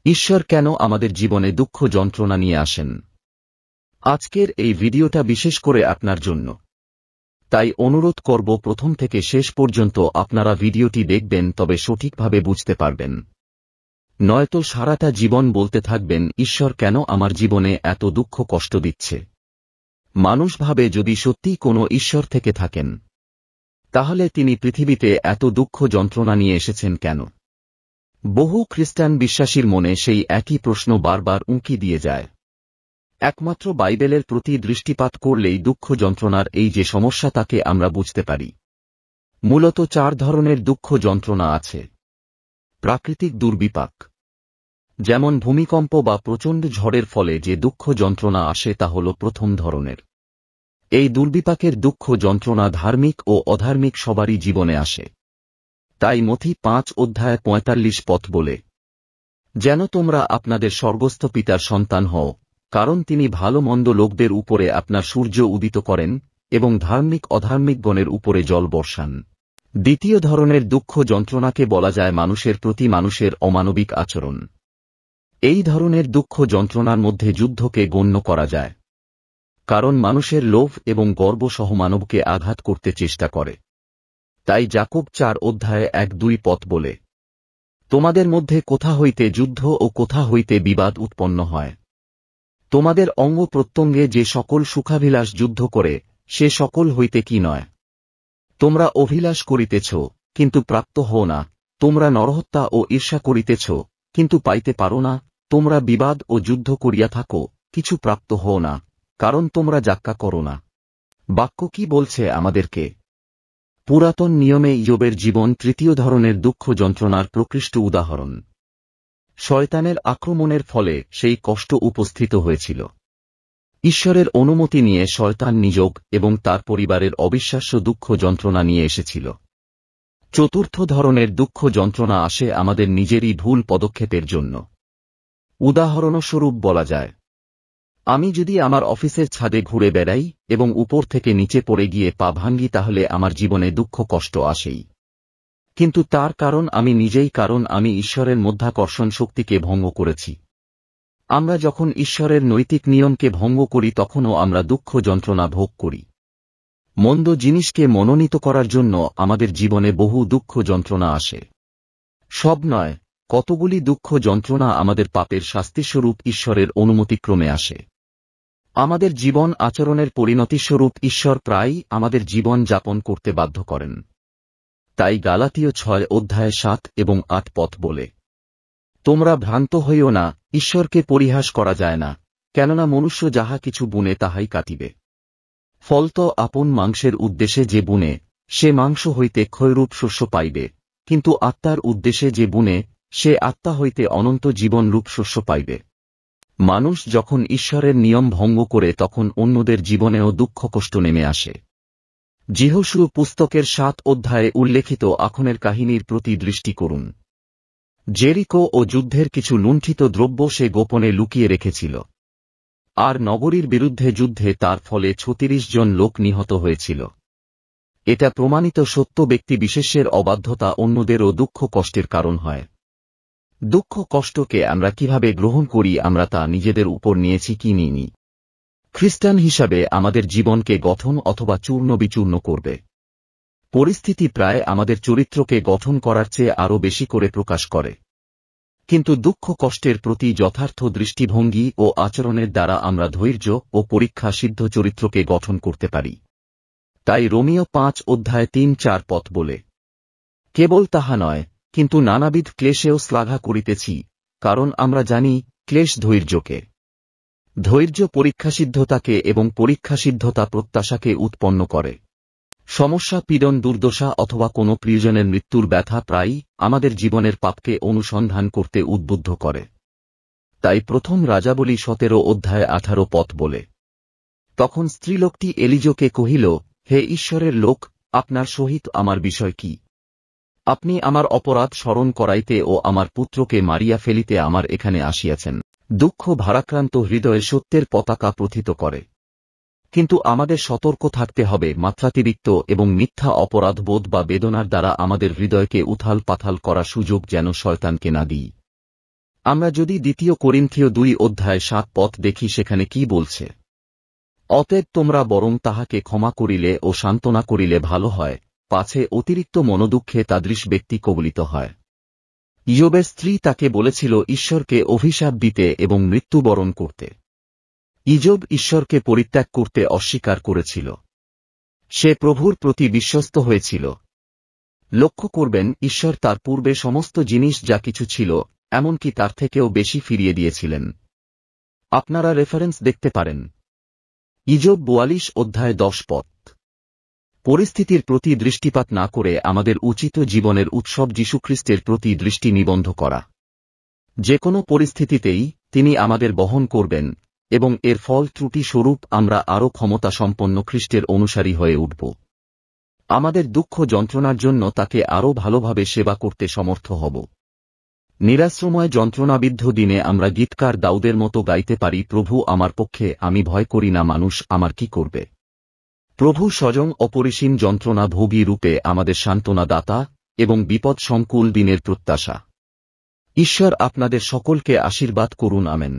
ঈশ্বর কেন আমাদের জীবনে দুঃখ যন্ত্রণা নিয়ে আসেন? আজকের এই ভিডিওটা বিশেষ করে আপনার জন্য। তাই অনুরোধ করব প্রথম থেকে শেষ পর্যন্ত আপনারা ভিডিওটি দেখবেন, তবে সঠিকভাবে বুঝতে পারবেন। নয়তো সারাটা জীবন বলতে থাকবেন, ঈশ্বর কেন আমার জীবনে এত দুঃখ কষ্ট দিচ্ছে। মানুষ ভাবে যদি সত্যিই কোনো ঈশ্বর থেকে থাকেন, তাহলে তিনি পৃথিবীতে এত দুঃখ যন্ত্রণা নিয়ে এসেছেন কেন? বহু খ্রিস্টান বিশ্বাসীর মনে সেই একই প্রশ্ন বারবার উঁকি দিয়ে যায়। একমাত্র বাইবেলের প্রতি দৃষ্টিপাত করলেই দুঃখ যন্ত্রণার এই যে সমস্যা তাকে আমরা বুঝতে পারি। মূলত 4 ধরনের দুঃখ যন্ত্রণা আছে। প্রাকৃতিক দুর্বিপাক, যেমন ভূমিকম্প বা প্রচণ্ড ঝড়ের ফলে যে দুঃখ যন্ত্রণা আসে তা হল প্রথম ধরনের। এই দুর্বিপাকের দুঃখ যন্ত্রণা ধার্মিক ও অধার্মিক সবারই জীবনে আসে। তাই মথি 5:45 পথ বলে, যেন তোমরা আপনাদের স্বর্গস্থ পিতার সন্তান হও, কারণ তিনি ভালো মন্দ লোকদের উপরে আপনার সূর্য উদিত করেন এবং ধার্মিক অধার্মিকগণের উপরে জল বর্ষান। দ্বিতীয় ধরনের দুঃখ যন্ত্রণাকে বলা যায় মানুষের প্রতি মানুষের অমানবিক আচরণ। এই ধরনের দুঃখ যন্ত্রণার মধ্যে যুদ্ধকে গণ্য করা যায়, কারণ মানুষের লোভ এবং গর্ব সহমানবকে আঘাত করতে চেষ্টা করে। তাই যাকোব 4:1-2 পথ বলে, তোমাদের মধ্যে কোথা হইতে যুদ্ধ ও কোথা হইতে বিবাদ উৎপন্ন হয়। তোমাদের অঙ্গ প্রত্যঙ্গে যে সকল সুখাভিলাষ যুদ্ধ করে, সে সকল হইতে কি নয়? তোমরা অভিলাষ করিতেছ, কিন্তু প্রাপ্ত হও না। তোমরা নরহত্যা ও ঈর্ষা করিতেছ, কিন্তু পাইতে পারো না। তোমরা বিবাদ ও যুদ্ধ করিয়া থাকো, কিছু প্রাপ্ত হও না, কারণ তোমরা যাক্কা করো না। বাক্য কি বলছে আমাদেরকে? পুরাতন নিয়মে ইয়োবের জীবন তৃতীয় ধরনের দুঃখ যন্ত্রণার প্রকৃষ্ট উদাহরণ। শয়তানের আক্রমণের ফলে সেই কষ্ট উপস্থিত হয়েছিল। ঈশ্বরের অনুমতি নিয়ে শয়তান নিজক এবং তার পরিবারের অবিশ্বাস্য দুঃখ যন্ত্রণা নিয়ে এসেছিল। চতুর্থ ধরনের দুঃখ যন্ত্রণা আসে আমাদের নিজেরই ভুল পদক্ষেপের জন্য। উদাহরণস্বরূপ বলা যায়, আমি যদি আমার অফিসের ছাদে ঘুরে বেড়াই এবং উপর থেকে নিচে পড়ে গিয়ে পা ভাঙ্গি, তাহলে আমার জীবনে দুঃখ কষ্ট আসেই। কিন্তু তার কারণ আমি নিজেই, কারণ আমি ঈশ্বরের মধ্যাকর্ষণ শক্তিকে ভঙ্গ করেছি। আমরা যখন ঈশ্বরের নৈতিক নিয়মকে ভঙ্গ করি, তখনও আমরা দুঃখ যন্ত্রণা ভোগ করি। মন্দ জিনিসকে মনোনীত করার জন্য আমাদের জীবনে বহু দুঃখ যন্ত্রণা আসে। সব নয়, কতগুলি দুঃখ যন্ত্রণা আমাদের পাপের শাস্তিস্বরূপ ঈশ্বরের অনুমতিক্রমে আসে। আমাদের জীবন আচরণের পরিণতিস্বরূপ ঈশ্বর প্রায়ই আমাদের জীবন যাপন করতে বাধ্য করেন। তাই গালাতীয় 6:7-8 পথ বলে, তোমরা ভ্রান্ত হইও না, ঈশ্বরকে পরিহাস করা যায় না, কেননা মনুষ্য যাহা কিছু বুনে তাহাই কাটিবে। ফলত আপন মাংসের উদ্দেশ্যে যে বুনে, সে মাংস হইতে ক্ষয়রূপ শস্য পাইবে, কিন্তু আত্মার উদ্দেশ্যে যে বুনে, সে আত্মা হইতে অনন্ত জীবনরূপ শস্য পাইবে। মানুষ যখন ঈশ্বরের নিয়ম ভঙ্গ করে, তখন অন্যদের জীবনেও দুঃখ কষ্ট নেমে আসে। যিহোশু পুস্তকের 7 অধ্যায়ে উল্লেখিত আখনের কাহিনীর প্রতি দৃষ্টি করুন। জেরিকো ও যুদ্ধের কিছু লুণ্ঠিত দ্রব্য সে গোপনে লুকিয়ে রেখেছিল, আর নগরীর বিরুদ্ধে যুদ্ধে তার ফলে 36 জন লোক নিহত হয়েছিল। এটা প্রমাণিত সত্য, ব্যক্তি বিশেষের অবাধ্যতা অন্যদেরও দুঃখ কষ্টের কারণ হয়। দুঃখ কষ্টকে আমরা কিভাবে গ্রহণ করি, আমরা তা নিজেদের উপর নিয়েছি কি নিইনি। খ্রিস্টান হিসাবে আমাদের জীবনকে গঠন অথবা চূর্ণ বিচূর্ণ করবে। পরিস্থিতি প্রায় আমাদের চরিত্রকে গঠন করার চেয়ে আরও বেশি করে প্রকাশ করে। কিন্তু দুঃখ কষ্টের প্রতি যথার্থ দৃষ্টিভঙ্গি ও আচরণের দ্বারা আমরা ধৈর্য ও পরীক্ষা সিদ্ধ চরিত্রকে গঠন করতে পারি। তাই রোমীয় 5:3-4 পথ বলে, কেবল তাহা নয়, কিন্তু নানাবিধ ক্লেশেও শ্লাঘা করিতেছি, কারণ আমরা জানি ক্লেশ ধৈর্যকে, ধৈর্য পরীক্ষাসিদ্ধতাকে এবং পরীক্ষাসিদ্ধতা প্রত্যাশাকে উৎপন্ন করে। সমস্যা, পীড়ন, দুর্দশা অথবা কোনো প্রিয়জনের মৃত্যুর ব্যথা প্রায়ই আমাদের জীবনের পাপকে অনুসন্ধান করতে উদ্বুদ্ধ করে। তাই প্রথম রাজাবলী 17:18 পথ বলে, তখন স্ত্রীলোকটি এলিজোকে কহিল, হে ঈশ্বরের লোক, আপনার সহিত আমার বিষয় কি? আপনি আমার অপরাধ স্মরণ করাইতে ও আমার পুত্রকে মারিয়া ফেলিতে আমার এখানে আসিয়াছেন। দুঃখ ভারাক্রান্ত হৃদয়ে সত্যের পতাকা প্রথিত করে। কিন্তু আমাদের সতর্ক থাকতে হবে, মাত্রাতিরিক্ত এবং মিথ্যা অপরাধবোধ বা বেদনার দ্বারা আমাদের হৃদয়কে উথাল পাথাল করা সুযোগ যেন শয়তানকে না দিই। আমরা যদি 2 করিন্থীয় 2:7 দেখি সেখানে কি বলছে? অতএব তোমরা বরং তাহাকে ক্ষমা করিলে ও সান্ত্বনা করিলে ভালো হয়, পাছে অতিরিক্ত মনোদুঃখে তাদৃশ ব্যক্তি কবলিত হয়। ইয়োবের স্ত্রী তাকে বলেছিল ঈশ্বরকে অভিশাপ দিতে এবং মৃত্যুবরণ করতে। ইয়োব ঈশ্বরকে পরিত্যাগ করতে অস্বীকার করেছিল। সে প্রভুর প্রতি বিশ্বস্ত হয়েছিল। লক্ষ্য করবেন, ঈশ্বর তার পূর্বে সমস্ত জিনিস যা কিছু ছিল, এমনকি তার থেকেও বেশি ফিরিয়ে দিয়েছিলেন। আপনারা রেফারেন্স দেখতে পারেন। ইয়োব 42:10। পরিস্থিতির প্রতি দৃষ্টিপাত না করে আমাদের উচিত জীবনের উৎসব যীশুখ্রিস্টের প্রতি দৃষ্টি নিবদ্ধ করা। যে কোনো পরিস্থিতিতেই তিনি আমাদের বহন করবেন, এবং এর ফল ত্রুটি স্বরূপ আমরা আরও ক্ষমতা সম্পন্ন খ্রিস্টের অনুসারী হয়ে উঠব। আমাদের দুঃখ যন্ত্রণার জন্য তাকে আরও ভালোভাবে সেবা করতে সমর্থ হব। নিরাশ্রময় যন্ত্রণাবিদ্ধ দিনে আমরা গীতকার দাউদের মতো গাইতে পারি, প্রভু আমার পক্ষে, আমি ভয় করি না, মানুষ আমার কি করবে। প্রভু স্বয়ং অপরিসীম যন্ত্রণা ভোগী রূপে আমাদের সান্ত্বনা দাতা এবং বিপদ সংকুল দিনের প্রত্যাশা। ঈশ্বর আপনাদের সকলকে আশীর্বাদ করুন, আমেন।